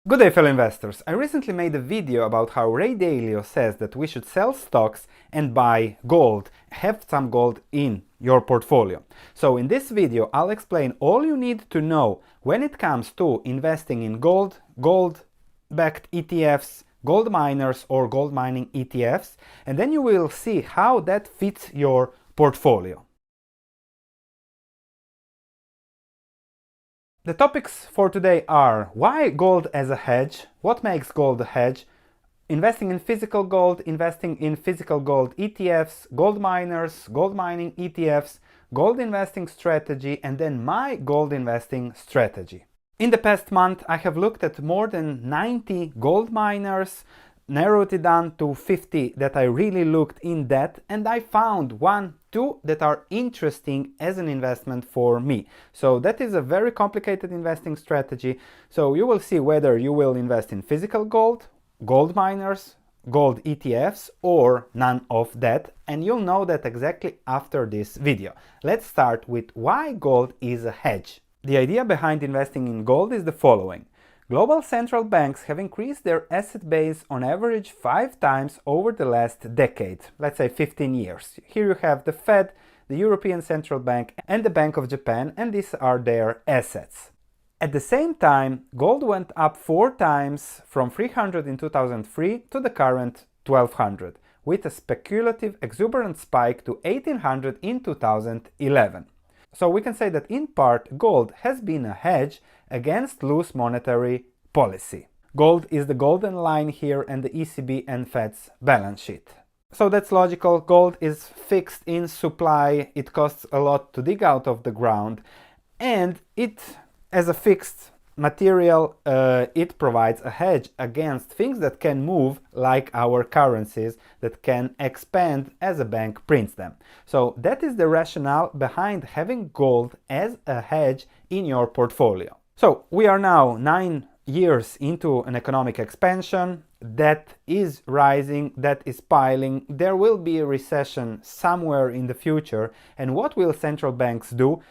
Good day, fellow investors. I recently made a video about how Ray Dalio says that we should sell stocks and buy gold, have some gold in your portfolio. So in this video, I'll explain all you need to know when it comes to investing in gold, gold-backed ETFs, gold miners or gold mining ETFs, and then you will see how that fits your portfolio. The topics for today are why gold as a hedge, what makes gold a hedge, investing in physical gold ETFs, gold miners, gold mining ETFs, gold investing strategy, and then my gold investing strategy. In the past month, I have looked at more than 90 gold miners, narrowed it down to 50 that I really looked in depth, and I found two that are interesting as an investment for me. So that is a very complicated investing strategy. So you will see whether you will invest in physical gold, gold miners, gold ETFs, or none of that, and you'll know that exactly after this video. Let's start with why gold is a hedge. The idea behind investing in gold is the following. Global central banks have increased their asset base on average 5 times over the last decade, let's say 15 years. Here you have the Fed, the European Central Bank, and the Bank of Japan, and these are their assets. At the same time, gold went up 4 times from 300 in 2003 to the current 1200, with a speculative exuberant spike to 1800 in 2011. So we can say that in part, gold has been a hedge against loose monetary policy. Gold is the golden line here and the ECB and Fed's balance sheet. So that's logical. Gold is fixed in supply. It costs a lot to dig out of the ground, and it, as a fixed material, it provides a hedge against things that can move, like our currencies that can expand as a bank prints them. So that is the rationale behind having gold as a hedge in your portfolio. So we are now 9 years into an economic expansion that is rising, that is piling. There will be a recession somewhere in the future, and what will central banks do?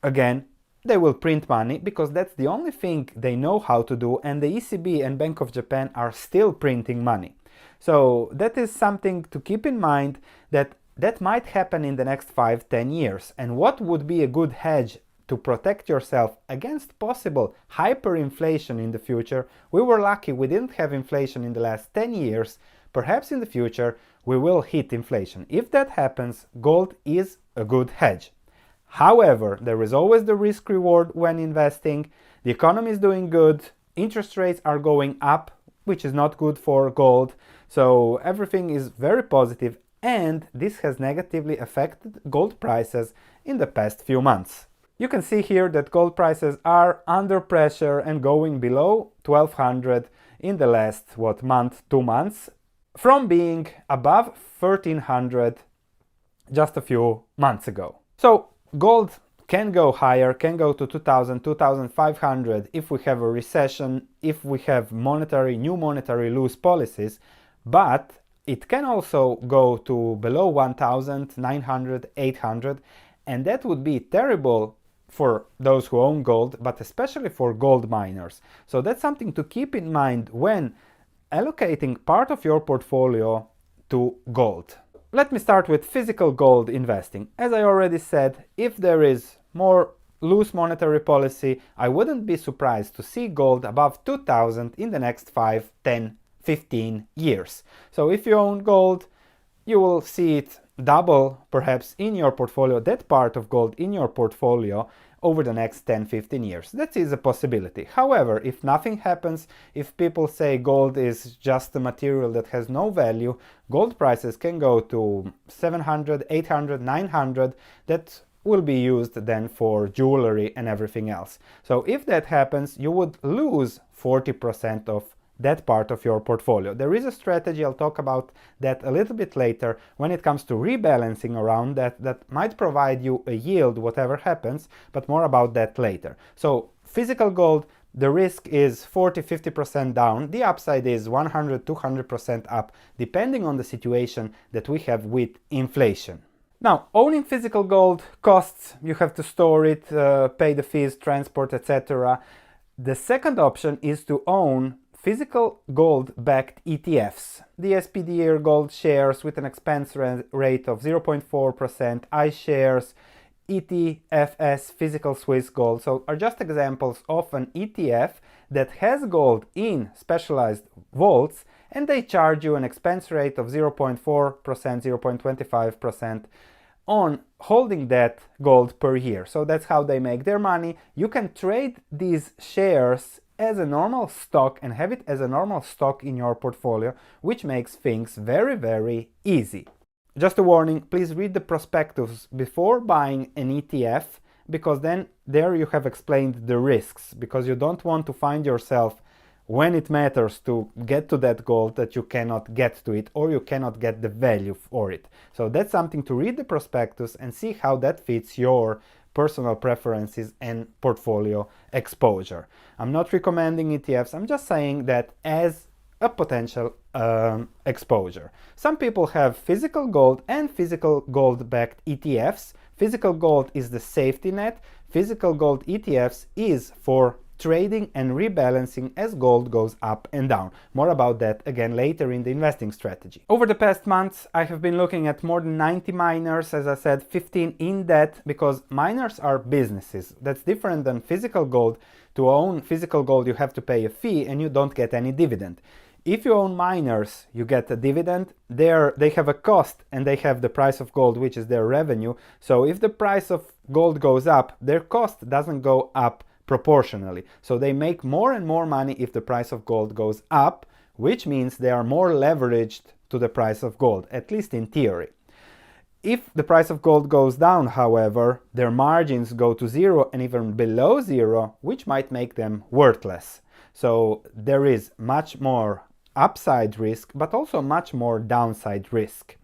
Again, they will print money because that's the only thing they know how to do, and the ECB and Bank of Japan are still printing money. So that is something to keep in mind, that might happen in the next 5-10 years. And what would be a good hedge to protect yourself against possible hyperinflation in the future? We were lucky we didn't have inflation in the last 10 years. Perhaps in the future we will hit inflation. If that happens, gold is a good hedge. However, there is always the risk reward when investing. The economy is doing good, interest rates are going up, which is not good for gold. So everything is very positive, and this has negatively affected gold prices in the past few months. You can see here that gold prices are under pressure and going below 1200 in the last, month, 2 months, from being above 1300 just a few months ago. So gold can go higher, can go to 2000, 2500 if we have a recession, if we have new monetary loose policies, but it can also go to below 1900, 800, and that would be terrible for those who own gold, but especially for gold miners. So that's something to keep in mind when allocating part of your portfolio to gold. Let me start with physical gold investing. As I already said, if there is more loose monetary policy, I wouldn't be surprised to see gold above 2000 in the next 5, 10, 15 years. So if you own gold, you will see it double perhaps in your portfolio, that part of gold in your portfolio, over the next 10-15 years. That is a possibility. However, if nothing happens, if people say gold is just a material that has no value, gold prices can go to 700, 800, 900. That will be used then for jewelry and everything else. So if that happens, you would lose 40% of that part of your portfolio. There is a strategy, I'll talk about that a little bit later, when it comes to rebalancing around that might provide you a yield whatever happens, but more about that later. So physical gold, the risk is 40-50% down, the upside is 100-200% up, depending on the situation that we have with inflation. Now, owning physical gold costs, you have to store it, pay the fees, transport, etc. The second option is to own physical gold-backed ETFs. The SPDR gold shares with an expense rate of 0.4%, iShares, ETFs, physical Swiss gold, so are just examples of an ETF that has gold in specialized vaults, and they charge you an expense rate of 0.4%, 0.25% on holding that gold per year. So that's how they make their money. You can trade these shares as a normal stock and have it as a normal stock in your portfolio, which makes things very, very easy. Just a warning, please read the prospectus before buying an ETF, because then there you have explained the risks, because you don't want to find yourself when it matters to get to that gold that you cannot get to it, or you cannot get the value for it. So that's something to read the prospectus and see how that fits your personal preferences and portfolio exposure. I'm not recommending ETFs, I'm just saying that as a potential exposure. Some people have physical gold and physical gold-backed ETFs. Physical gold is the safety net. Physical gold ETFs is for trading and rebalancing as gold goes up and down. More about that again later in the investing strategy. Over the past months, I have been looking at more than 90 miners, as I said, 15 in debt, because miners are businesses. That's different than physical gold. To own physical gold, you have to pay a fee and you don't get any dividend. If you own miners, you get a dividend. They have a cost and they have the price of gold, which is their revenue. So if the price of gold goes up, their cost doesn't go up proportionally. So they make more and more money if the price of gold goes up, which means they are more leveraged to the price of gold, at least in theory. If the price of gold goes down, however, their margins go to zero and even below zero, which might make them worthless. So there is much more upside risk, but also much more downside risk.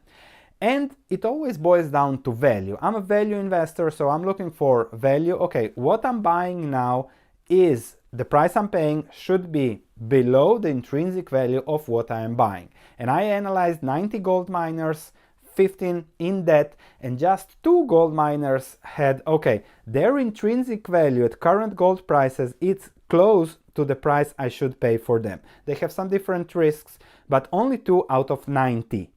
And it always boils down to value. I'm a value investor, so I'm looking for value. Okay, what I'm buying now is the price I'm paying should be below the intrinsic value of what I am buying. And I analyzed 90 gold miners, 15 in debt, and just 2 gold miners had, okay, their intrinsic value at current gold prices, it's close to the price I should pay for them. They have some different risks, but only 2 out of 90.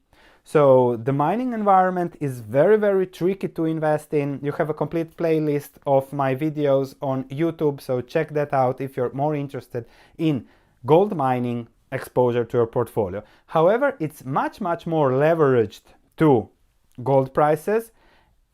So the mining environment is very, very tricky to invest in. You have a complete playlist of my videos on YouTube, so check that out if you're more interested in gold mining exposure to your portfolio. However, it's much, much more leveraged to gold prices,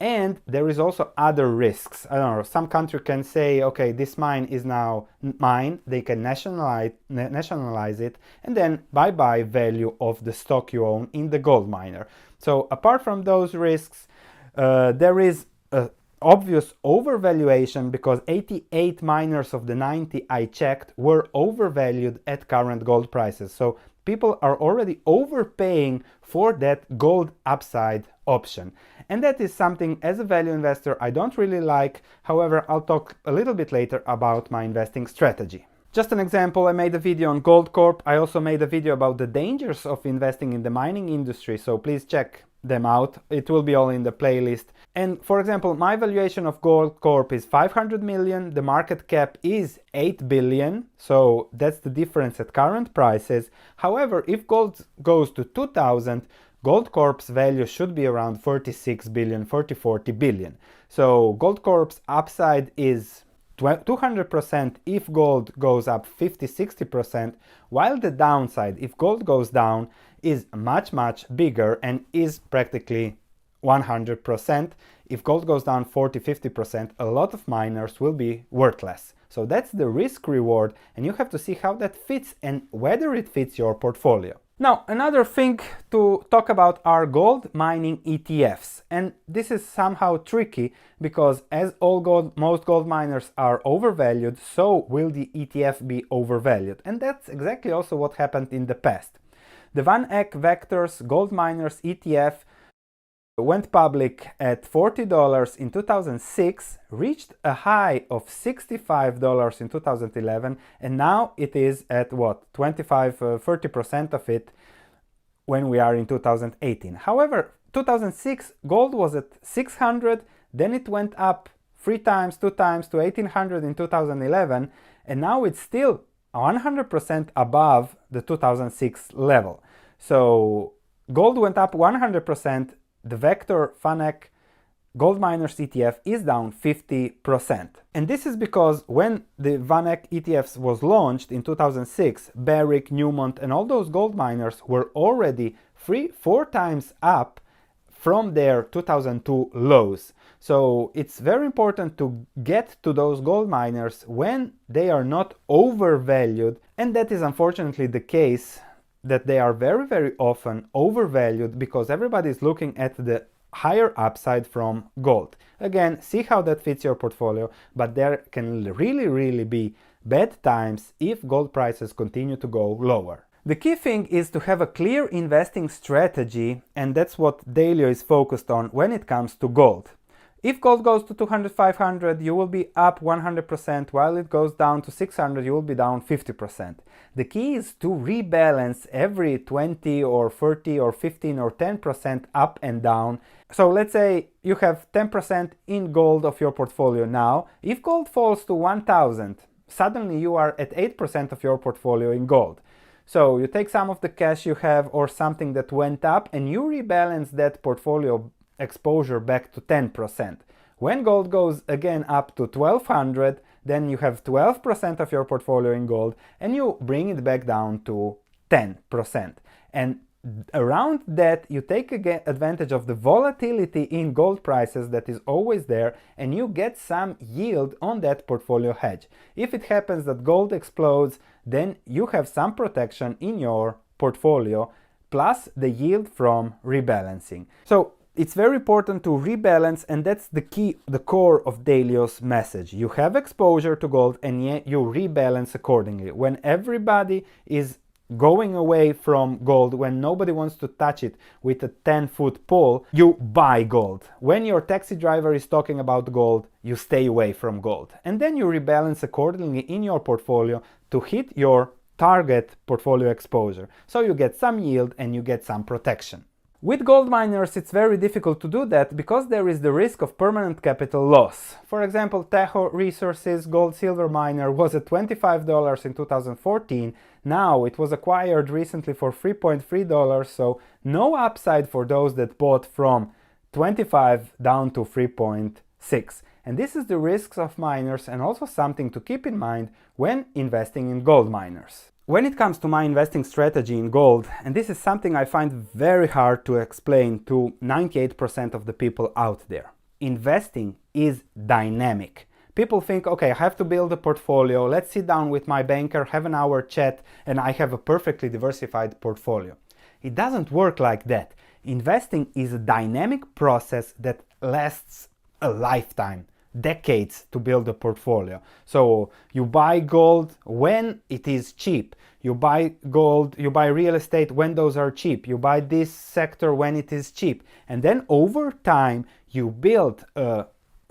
and there is also other risks. I don't know, some country can say, okay, this mine is now mine, they can nationalize it, and then bye-bye value of the stock you own in the gold miner. So apart from those risks, there is an obvious overvaluation, because 88 miners of the 90 I checked were overvalued at current gold prices. So people are already overpaying for that gold upside option. And that is something, as a value investor, I don't really like. However, I'll talk a little bit later about my investing strategy. Just an example, I made a video on Goldcorp. I also made a video about the dangers of investing in the mining industry, so please check them out. It will be all in the playlist. And for example, my valuation of Goldcorp is 500 million. The market cap is 8 billion. So that's the difference at current prices. However, if gold goes to 2000, Goldcorp's value should be around 46 billion, 40 billion. So Goldcorp's upside is 200% if gold goes up 50-60%, while the downside, if gold goes down, is much, much bigger and is practically 100%. If gold goes down 40-50%, a lot of miners will be worthless. So that's the risk reward, and you have to see how that fits and whether it fits your portfolio. Now, another thing to talk about are gold mining ETFs. And this is somehow tricky because as most gold miners are overvalued, so will the ETF be overvalued. And that's exactly also what happened in the past. The Van Eck Vectors Gold Miners ETF went public at $40 in 2006, reached a high of $65 in 2011, and now it is at what, 25-30% of it when we are in 2018. However, 2006 gold was at 600, then it went up 2 times to 1800 in 2011, and now it's still 100% above the 2006 level. So gold went up 100%, the Vector FANEC Gold Miners ETF is down 50%. And this is because when the VanEck ETFs was launched in 2006, Barrick, Newmont and all those gold miners were already 3-4 times up from their 2002 lows. So it's very important to get to those gold miners when they are not overvalued, and that is unfortunately the case, that they are very, very often overvalued because everybody is looking at the higher upside from gold. Again, see how that fits your portfolio, but there can really be bad times if gold prices continue to go lower. The key thing is to have a clear investing strategy, and that's what Dalio is focused on when it comes to gold. If gold goes to 200, 500, you will be up 100%, while it goes down to 600, you will be down 50%. The key is to rebalance every 20 or 30 or 15 or 10% up and down. So let's say you have 10% in gold of your portfolio now. If gold falls to 1000, suddenly you are at 8% of your portfolio in gold. So you take some of the cash you have or something that went up and you rebalance that portfolio exposure back to 10%. When gold goes again up to 1200, then you have 12% of your portfolio in gold and you bring it back down to 10%. And around that, you take advantage of the volatility in gold prices that is always there, and you get some yield on that portfolio hedge. If it happens that gold explodes, then you have some protection in your portfolio, plus the yield from rebalancing. So it's very important to rebalance, and that's the key, the core of Dalio's message. You have exposure to gold and yet you rebalance accordingly. When everybody is going away from gold, when nobody wants to touch it with a 10-foot pole, you buy gold. When your taxi driver is talking about gold, you stay away from gold. And then you rebalance accordingly in your portfolio to hit your target portfolio exposure. So you get some yield and you get some protection. With gold miners, it's very difficult to do that because there is the risk of permanent capital loss. For example, NOhRxolSeuy gold-silver miner was at $25 in 2014. Now it was acquired recently for $3.3, so no upside for those that bought from 25 down to 3.6. And this is the risks of miners, and also something to keep in mind when investing in gold miners. When it comes to my investing strategy in gold, and this is something I find very hard to explain to 98% of the people out there, investing is dynamic. People think, okay, I have to build a portfolio, let's sit down with my banker, have an hour chat, and I have a perfectly diversified portfolio. It doesn't work like that. Investing is a dynamic process that lasts a lifetime. Decades to build a portfolio. So you buy gold when it is cheap. You buy gold, you buy real estate when those are cheap. You buy this sector when it is cheap. And then over time, you build a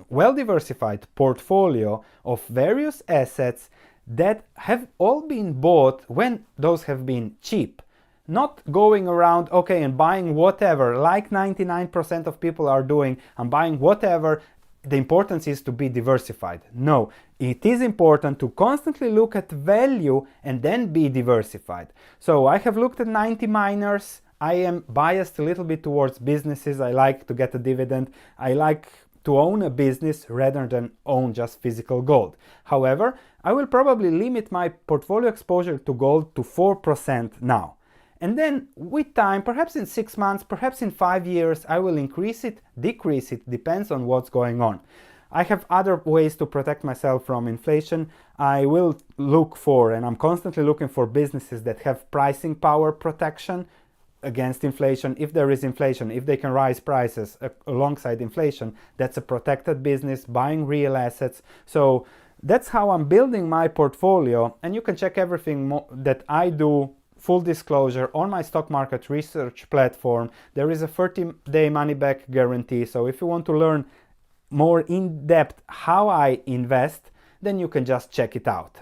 well-diversified portfolio of various assets that have all been bought when those have been cheap. Not going around, okay, and buying whatever, like 99% of people are doing. I'm buying whatever. The importance is to be diversified. No, it is important to constantly look at value and then be diversified. So I have looked at 90 miners. I am biased a little bit towards businesses. I like to get a dividend. I like to own a business rather than own just physical gold. However, I will probably limit my portfolio exposure to gold to 4% now. And then with time, perhaps in 6 months, perhaps in 5 years, I will increase it, decrease it, depends on what's going on. I have other ways to protect myself from inflation. I will look for, and I'm constantly looking for businesses that have pricing power protection against inflation. If there is inflation, if they can rise prices alongside inflation, that's a protected business, buying real assets. So that's how I'm building my portfolio, and you can check everything that I do, full disclosure, on my stock market research platform. There is a 30-day money-back guarantee, so if you want to learn more in depth how I invest, then you can just check it out.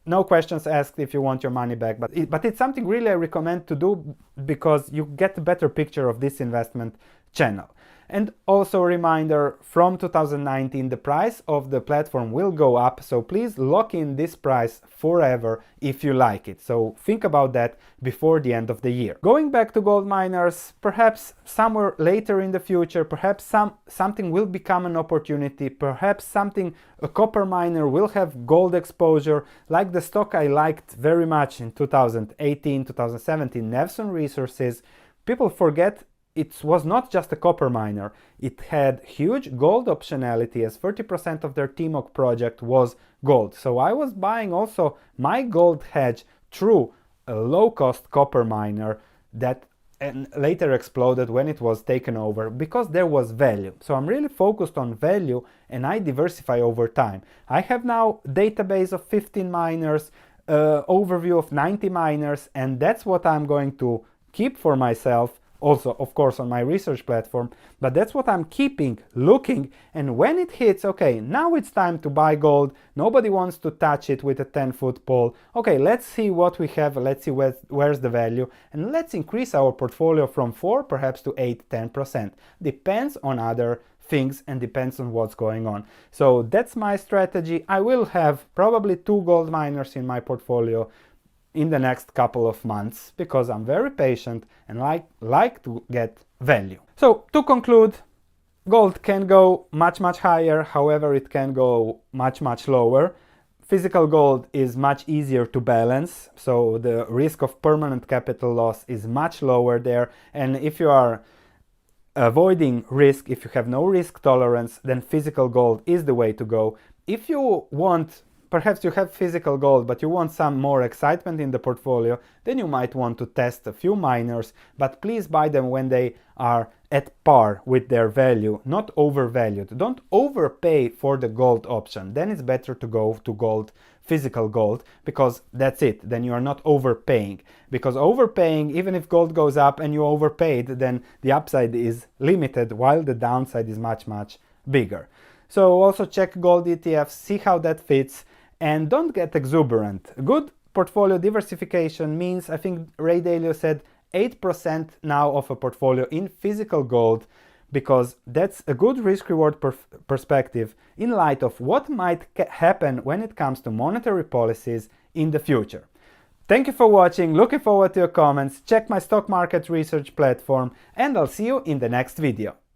No questions asked if you want your money back, but it's something really I recommend to do because you get a better picture of this investment channel. And also a reminder, from 2019 the price of the platform will go up, so please lock in this price forever if you like it. So think about that before the end of the year. Going back to gold miners, perhaps somewhere later in the future, perhaps something will become an opportunity, perhaps a copper miner will have gold exposure, like the stock I liked very much in 2018, 2017, Nevsun Resources. People forget it was not just a copper miner, it had huge gold optionality, as 30% of their TMOC project was gold. So I was buying also my gold hedge through a low-cost copper miner that and later exploded when it was taken over, because there was value. So I'm really focused on value and I diversify over time. I have now database of 15 miners, overview of 90 miners, and that's what I'm going to keep for myself. Also, of course, on my research platform, but that's what I'm keeping, looking, and when it hits, okay, now it's time to buy gold, nobody wants to touch it with a 10-foot pole, okay, let's see what we have, let's see where's the value, and let's increase our portfolio from 4 perhaps to 8-10%. Depends on other things and depends on what's going on. So that's my strategy. I will have probably 2 gold miners in my portfolio in the next couple of months, because I'm very patient and like to get value. So to conclude, gold can go much higher, however it can go much lower. Physical gold is much easier to balance, so the risk of permanent capital loss is much lower there, and if you are avoiding risk, if you have no risk tolerance, then physical gold is the way to go. If you want, perhaps you have physical gold, but you want some more excitement in the portfolio, then you might want to test a few miners, but please buy them when they are at par with their value, not overvalued. Don't overpay for the gold option. Then it's better to go to gold, physical gold, because that's it. Then you are not overpaying. Because overpaying, even if gold goes up and you overpaid, then the upside is limited, while the downside is much bigger. So also check gold ETFs, see how that fits, and don't get exuberant. Good portfolio diversification means, I think Ray Dalio said, 8% now of a portfolio in physical gold, because that's a good risk-reward perspective in light of what might happen when it comes to monetary policies in the future. Thank you for watching, looking forward to your comments, check my stock market research platform, and I'll see you in the next video.